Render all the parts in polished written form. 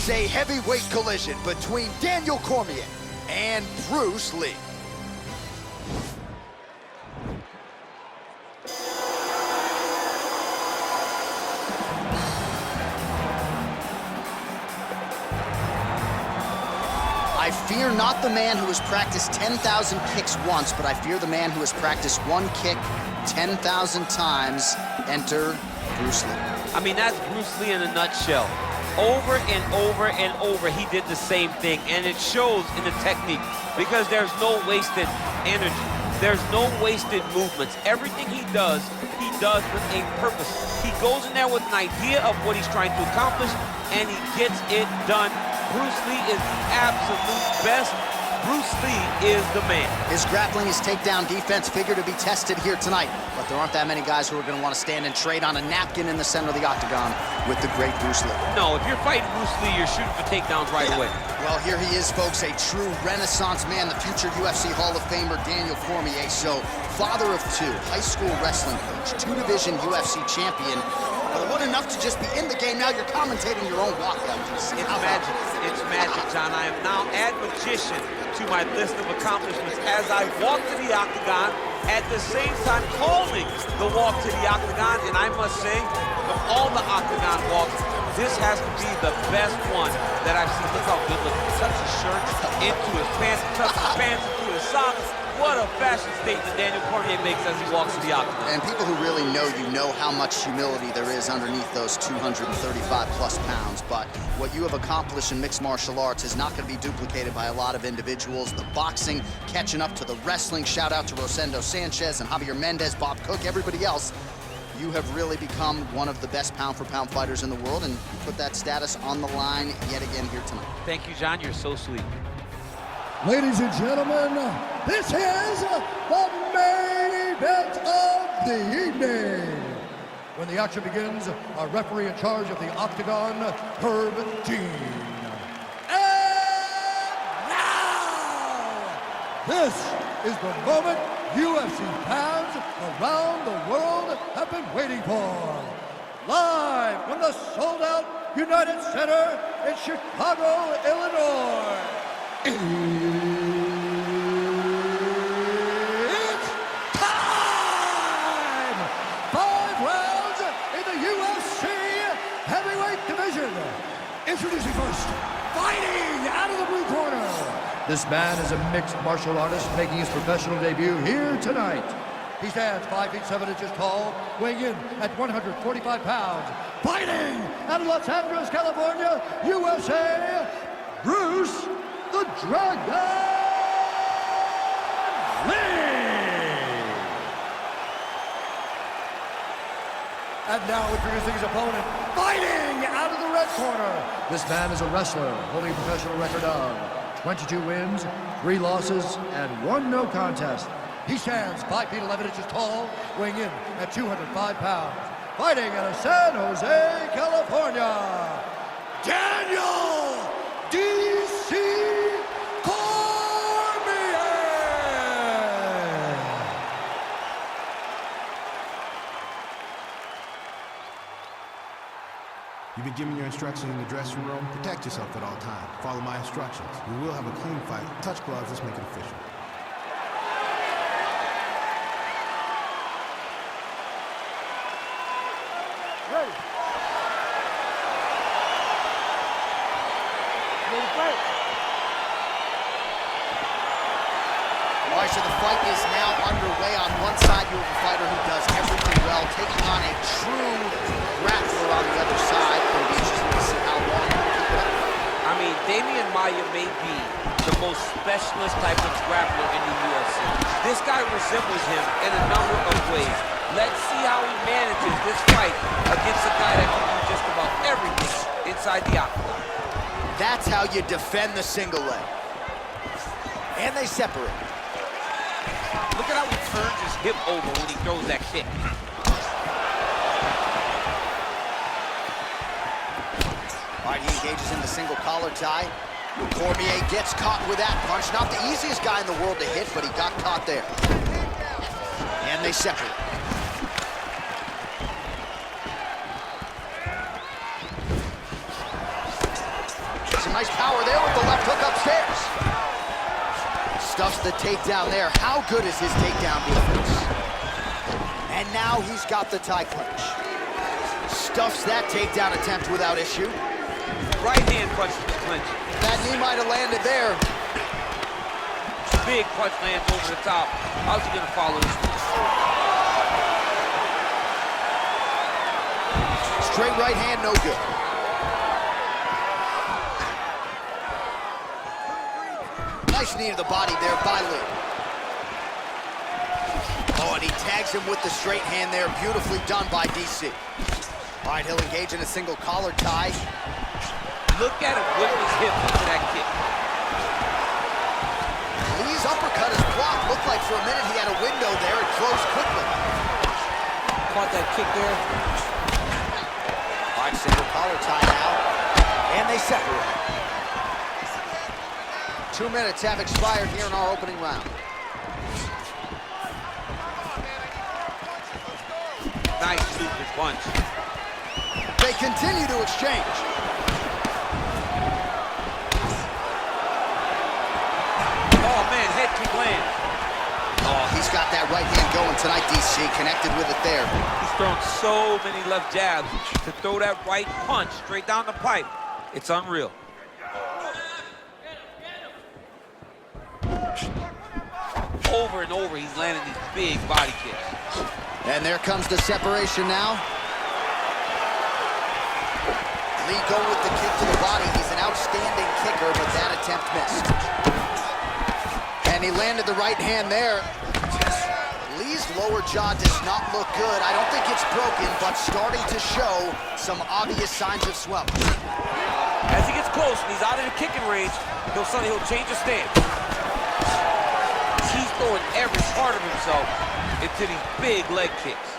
It's a heavyweight collision between Daniel Cormier and Bruce Lee. I fear not the man who has practiced 10,000 kicks once, but I fear the man who has practiced one kick 10,000 times. Enter Bruce Lee. I mean, that's Bruce Lee in a nutshell. Over and over and over, he did the same thing, and it shows in the technique because there's no wasted energy. There's no wasted movements. Everything he does with a purpose. He goes in there with an idea of what he's trying to accomplish, and he gets it done. Bruce Lee is the absolute best. Bruce Lee is the man. His grappling, his takedown defense figure to be tested here tonight, but there aren't that many guys who are going to want to stand and trade on a napkin in the center of the octagon with the great Bruce Lee. No, if you're fighting Bruce Lee, you're shooting for takedowns right away. Well, here he is, folks, a true renaissance man, the future UFC Hall of Famer, Daniel Cormier. So, father of two, high school wrestling coach, two-division UFC champion. But it wasn't enough to just be in the game. Now you're commentating your own walkout. It's magic. It's magic, John. I am now add magician to my list of accomplishments as I walk to the octagon, at the same time calling the walk to the octagon. And I must say, of all the octagon walks, this has to be the best one that I've seen. Look how good looking. Tucks his shirt into his pants, tucks his pants into his socks. What a fashion statement Daniel Cormier makes as he walks to the octagon. And people who really know you know how much humility there is underneath those 235 plus pounds. But what you have accomplished in mixed martial arts is not going to be duplicated by a lot of individuals. The boxing catching up to the wrestling. Shout out to Rosendo Sanchez and Javier Mendez, Bob Cook, everybody else. You have really become one of the best pound-for-pound fighters in the world, and put that status on the line yet again here tonight. Thank you, John. You're so sweet. Ladies and gentlemen, this is the main event of the evening. When the action begins, our referee in charge of the octagon, Herb Dean. And now, this is the moment UFC fans around the world have been waiting for. Live from the sold-out United Center in Chicago, Illinois. It's time! 5 rounds in the UFC heavyweight division. Introducing first, fighting out of the blue corner. This man is a mixed martial artist making his professional debut here tonight. He stands 5 feet 7 inches tall, weighing in at 145 pounds. Fighting out of Los Angeles, California, USA, Bruce the Dragon Lee! And now introducing his opponent, fighting out of the red corner. This man is a wrestler holding a professional record of 22 wins, 3 losses, and 1 no contest. He stands 5 feet 11 inches tall, weighing in at 205 pounds. Fighting out of San Jose, California, Daniel D.C. You've been given your instructions in the dressing room. Protect yourself at all times. Follow my instructions. We will have a clean fight. Touch gloves, let's make it official. Ready. Ready to fight. All right, so the fight is now underway. On one side, you have a fighter who does everything well, taking on a true grappler on the other side. It'll be interesting to see how long he can keep it up. I mean, Damian Maia may be the most specialist type of grappler in the UFC. This guy resembles him in a number of ways. Let's see how he manages this fight against a guy that can do just about everything inside the octagon. That's how you defend the single leg. And they separate. Look at how he turns his hip over when he throws that kick. All right, he engages in the single collar tie. Cormier gets caught with that punch. Not the easiest guy in the world to hit, but he got caught there. And they separate. some nice power there with the left hook upstairs. Stuffs the takedown there. How good is his takedown defense? And now he's got the tie clinch. Stuffs that takedown attempt without issue. Right hand punch to the clinch. That knee might have landed there. Big punch lands over the top. How's he gonna follow this? Straight right hand, no good. Nice knee to the body there by Lee. Oh, and he tags him with the straight hand there. Beautifully done by DC. All right, he'll engage in a single collar tie. Look at him whip his hip into that kick. Lee's uppercut is blocked. Looked like for a minute he had a window there. It closed quickly. Caught that kick there. All right, single collar tie now. And they separate. 2 minutes have expired here in our opening round. Nice super punch. They continue to exchange. Oh man, head kick lands. Oh, he's got that right hand going tonight, DC. Connected with it there. He's thrown so many left jabs to throw that right punch straight down the pipe. It's unreal. Over and over, he's landing these big body kicks. And there comes the separation now. Lee going with the kick to the body. He's an outstanding kicker, but that attempt missed. And he landed the right hand there. Lee's lower jaw does not look good. I don't think it's broken, but starting to show some obvious signs of swelling. As he gets close and he's out of the kicking range, he'll change his stance. He's throwing every part of himself into these big leg kicks.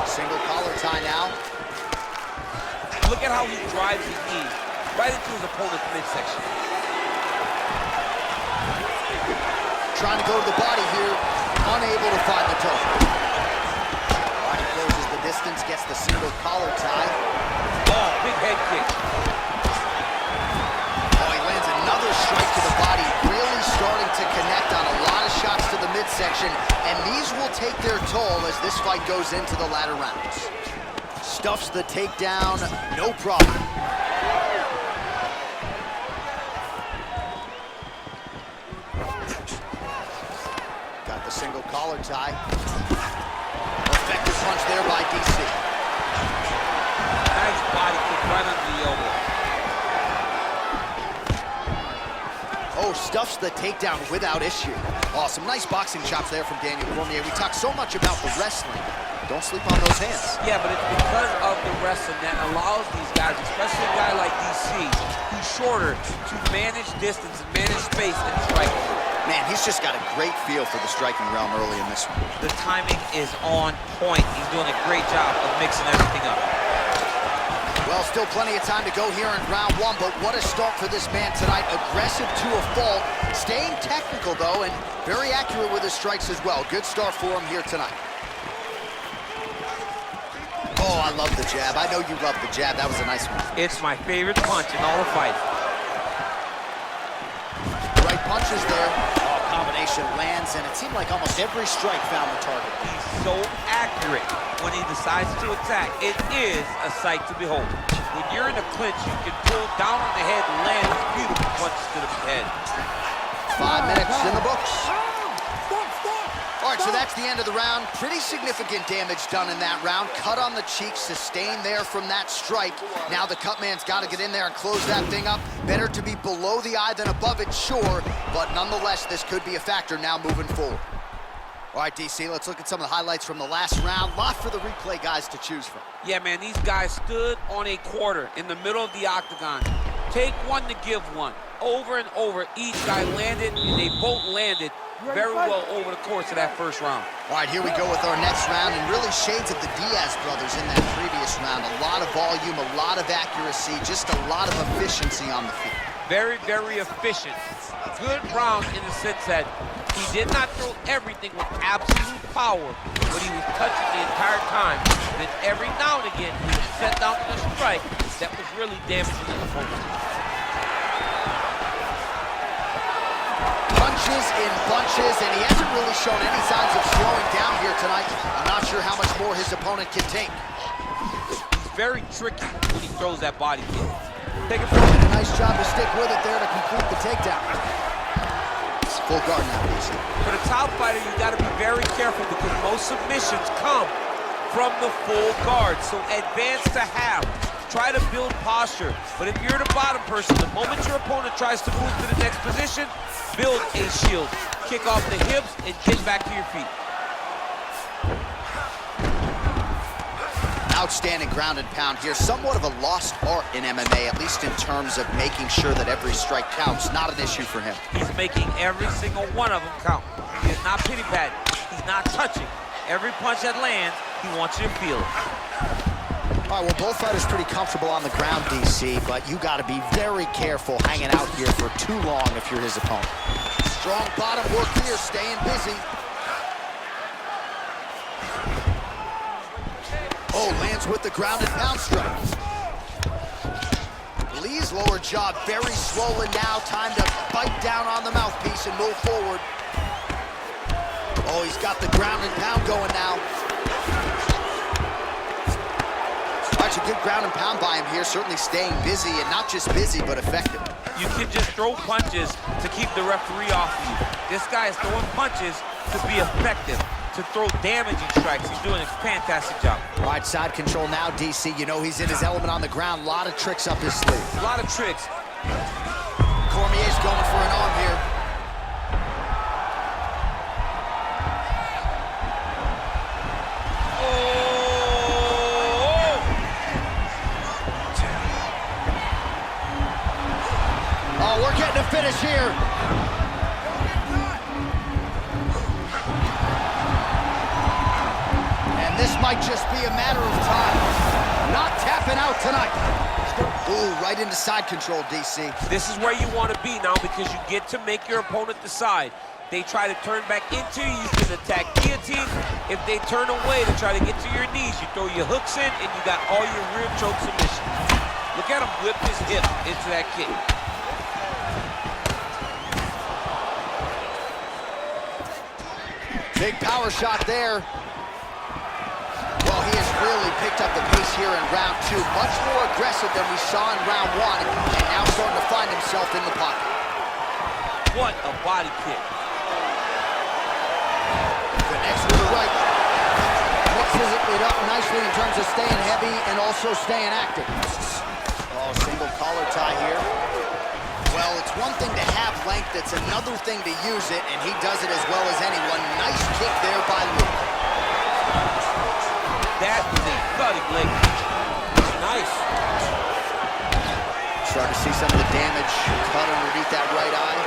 Single collar tie now. Look at how he drives his knee right into his opponent's midsection. Trying to go to the body here, unable to find the toe. Body closes the distance, gets the single collar tie. Oh, big head kick. Oh, he lands another strike to the body, really starting to connect on a lot of shots to the midsection, and these will take their toll as this fight goes into the latter rounds. Stuffs the takedown, no problem. Got the single collar tie. Effective punch there by DC. Nice body kick right under the elbow. Oh, stuffs the takedown without issue. Awesome, nice boxing chops there from Daniel Cormier. We talk so much about the wrestling. Don't sleep on those hands. Yeah, but it's because of the wrestling that allows these guys, especially a guy like DC, who's shorter, to manage distance and manage space and strike. Man, he's just got a great feel for the striking realm early in this one. The timing is on point. He's doing a great job of mixing everything up. Well, still plenty of time to go here in round one, but what a start for this man tonight. Aggressive to a fault, staying technical though, and very accurate with his strikes as well. Good start for him here tonight. Oh, I love the jab. I know you love the jab. That was a nice one. It's my favorite punch in all the fights. Right punches there. Oh, combination lands, and it seemed like almost every strike found the target. He's so accurate when he decides to attack. It is a sight to behold. When you're in a clinch, you can pull down on the head and land beautiful punches to the head. 5 minutes in the books. All right, so that's the end of the round. Pretty significant damage done in that round. Cut on the cheek, sustained there from that strike. Now the cut man's got to get in there and close that thing up. Better to be below the eye than above it, sure. But nonetheless, this could be a factor now moving forward. All right, DC, let's look at some of the highlights from the last round. Lot for the replay guys to choose from. Yeah, man, these guys stood on a quarter in the middle of the octagon. Take one to give one. Over and over, each guy landed, and they both landed very well over the course of that first round. All right, here we go with our next round, and really shades of the Diaz brothers in that previous round. A lot of volume, a lot of accuracy, just a lot of efficiency on the field. Very, very efficient. Good round in the sense that he did not throw everything with absolute power, but he was touching the entire time. Then every now and again, he would set down to the strike that was really damaging his opponent. Punches in bunches, and he hasn't really shown any signs of slowing down here tonight. I'm not sure how much more his opponent can take. He's very tricky when he throws that body kick. Take it forward. A nice job to stick with it there to complete the takedown. Full guard now, DC. For the top fighter, you got to be very careful because most submissions come from the full guard. So advance to half. Try to build posture. But if you're the bottom person, the moment your opponent tries to move to the next position, build a shield. Kick off the hips and get back to your feet. Outstanding ground and pound here. Somewhat of a lost art in MMA, at least in terms of making sure that every strike counts. Not an issue for him. He's making every single one of them count. He is not pity-patting. He's not touching. Every punch that lands, he wants you to feel it. All right, well, both fighters pretty comfortable on the ground, DC, but you got to be very careful hanging out here for too long if you're his opponent. Strong bottom work here, staying busy. Oh, lands with the ground and pound strike. Lee's lower jaw very swollen now. Time to bite down on the mouthpiece and move forward. Oh, he's got the ground and pound going now. That's a good ground and pound by him here, certainly staying busy, and not just busy, but effective. You can just throw punches to keep the referee off you. This guy is throwing punches to be effective, to throw damaging strikes. He's doing a fantastic job. All right, side control now, DC. You know he's in his element on the ground. A lot of tricks up his sleeve. A lot of tricks. Cormier's going for an arm here. Oh, we're getting a finish here. And this might just be a matter of time. Not tapping out tonight. Ooh, right into side control, DC. This is where you want to be now because you get to make your opponent decide. They try to turn back into you, you can attack guillotine. If they turn away to try to get to your knees, you throw your hooks in and you got all your rear choke submissions. Look at him whip his hip into that kick. Big power shot there. Well, he has really picked up the pace here in round two. Much more aggressive than we saw in round one, and now starting to find himself in the pocket. What a body kick. Connects with the right. Mixes it up nicely in terms of staying heavy and also staying active. Oh, single collar tie here. Well, it's one thing to have length, it's another thing to use it, and he does it as well as anyone. Nice kick there by Lee. That is a thudding leg. Nice. Starting to see some of the damage cut underneath that right eye.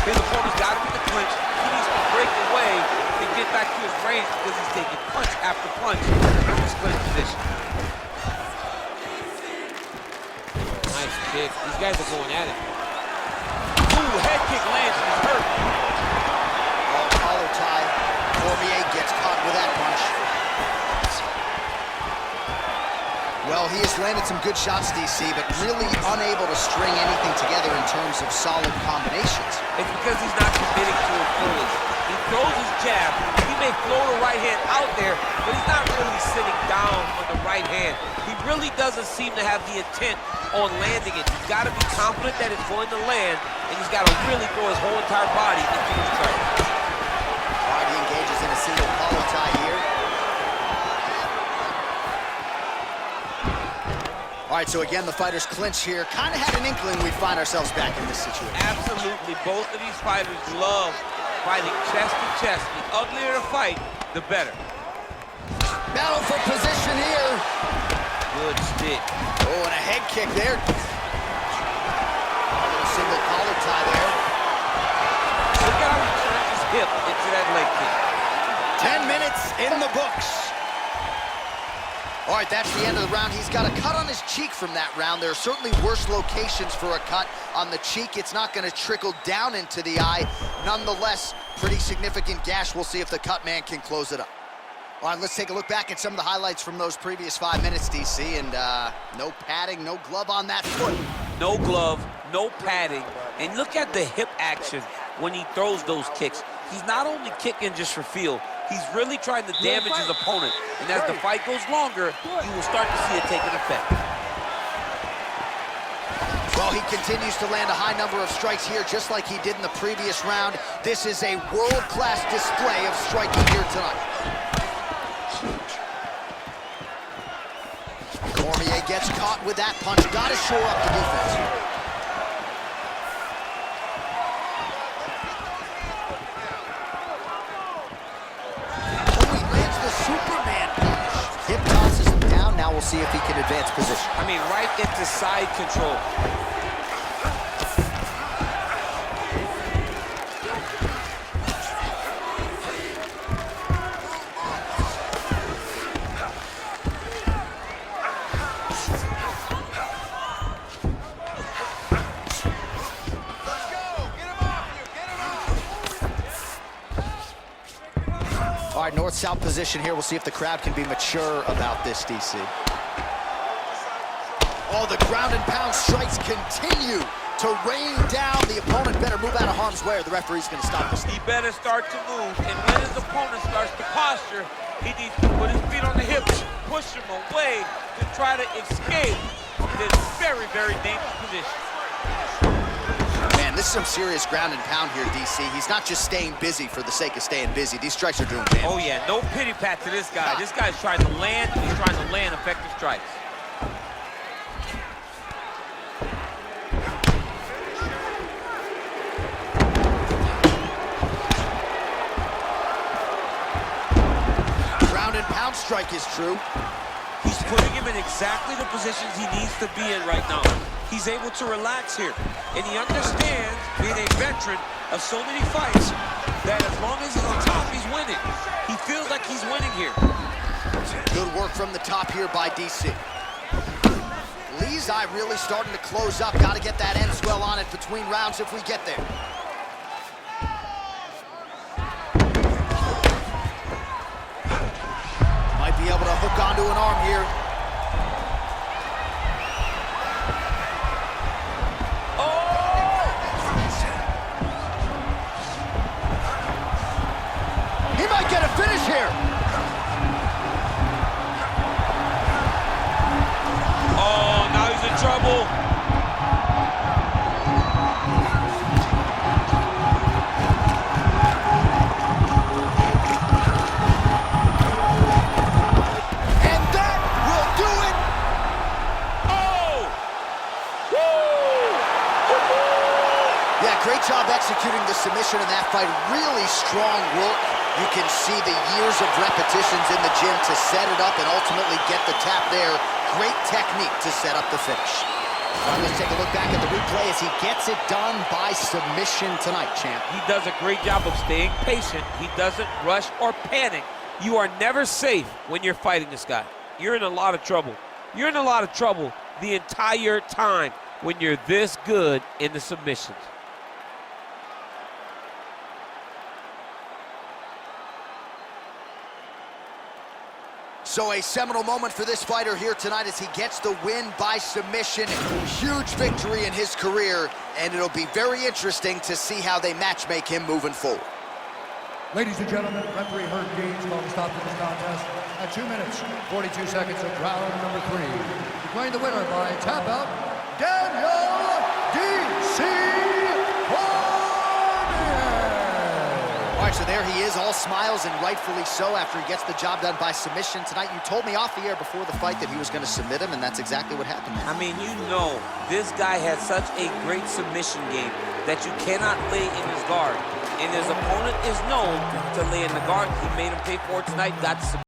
His opponent's got him in the clinch. He needs to break away and get back to his range because he's taking punch after punch in this clinch position. Nice kick. These guys are going at it. Ooh, head kick lands and he's hurt. Oh, collar tie. Cormier gets caught with that punch. Well, he has landed some good shots, DC, but really unable to string anything together in terms of solid combinations. It's because he's not committing to it fully. He throws his jab. He may throw the right hand out there, but he's not really sitting down on the right hand. He really doesn't seem to have the intent on landing it. He's got to be confident that it's going to land, and he's got to really throw his whole entire body into his strike. All right, he engages in a single collar tie here. All right, so again, the fighters clinch here. Kind of had an inkling we'd find ourselves back in this situation. Absolutely. Both of these fighters love fighting chest to chest. The uglier the fight, the better. Battle for position here. Good stick. Oh, and a head kick there. A little single collar tie there. Look at how he turns his hip into that leg kick. 10 minutes in the books. All right, that's the end of the round. He's got a cut on his cheek from that round. There are certainly worse locations for a cut on the cheek. It's not going to trickle down into the eye. Nonetheless, pretty significant gash. We'll see if the cut man can close it up. All right, let's take a look back at some of the highlights from those previous 5 minutes, DC, and no padding, no glove on that foot. No glove, no padding, and look at the hip action when he throws those kicks. He's not only kicking just for feel, he's really trying to damage his opponent, and as the fight goes longer, you will start to see it take an effect. Well, he continues to land a high number of strikes here, just like he did in the previous round. This is a world-class display of striking here tonight. Cormier gets caught with that punch. Got to shore up the defense here. Oh, he lands the Superman punch. Hip tosses him down. Now we'll see if he can advance position. I mean, right into side control. All right, north-south position here. We'll see if the crowd can be mature about this, DC. Oh, the ground and pound strikes continue to rain down. The opponent better move out of harm's way or the referee's going to stop this. He better start to move, and when his opponent starts to posture, he needs to put his feet on the hips, push him away to try to escape this very, very dangerous position. Man, this is some serious ground and pound here, DC. He's not just staying busy for the sake of staying busy. These strikes are doing damage. Oh, yeah, no pity pat to this guy. This guy's trying to land, he's trying to land effective strikes. Ground and pound strike is true. He's putting him in exactly the positions he needs to be in right now. He's able to relax here, and he understands, being a veteran of so many fights, that as long as he's on top, he's winning. He feels like he's winning here. Good work from the top here by DC. Lee's eye really starting to close up. Got to get that end swell on it between rounds if we get there. Might be able to hook onto an arm here. He might get a finish here. Oh, now he's in trouble. And that will do it. Oh! Yeah, great job executing the submission in that fight. Really strong work. You can see the years of repetitions in the gym to set it up and ultimately get the tap there. Great technique to set up the finish. All right, let's take a look back at the replay as he gets it done by submission tonight, champ. He does a great job of staying patient. He doesn't rush or panic. You are never safe when you're fighting this guy. You're in a lot of trouble. You're in a lot of trouble the entire time when you're this good in the submissions. So a seminal moment for this fighter here tonight as he gets the win by submission. Huge victory in his career, and it'll be very interesting to see how they matchmake him moving forward. Ladies and gentlemen, referee Herb Gaines called a stop to this contest at 2 minutes, 42 seconds of round number 3. Declaring the winner by tap out, Daniel D.C. All right, so there he is, all smiles, and rightfully so after he gets the job done by submission tonight. You told me off the air before the fight that he was going to submit him, and that's exactly what happened. I mean, you know, this guy has such a great submission game that you cannot lay in his guard. And his opponent is known to lay in the guard. He made him pay for it tonight, got to submit.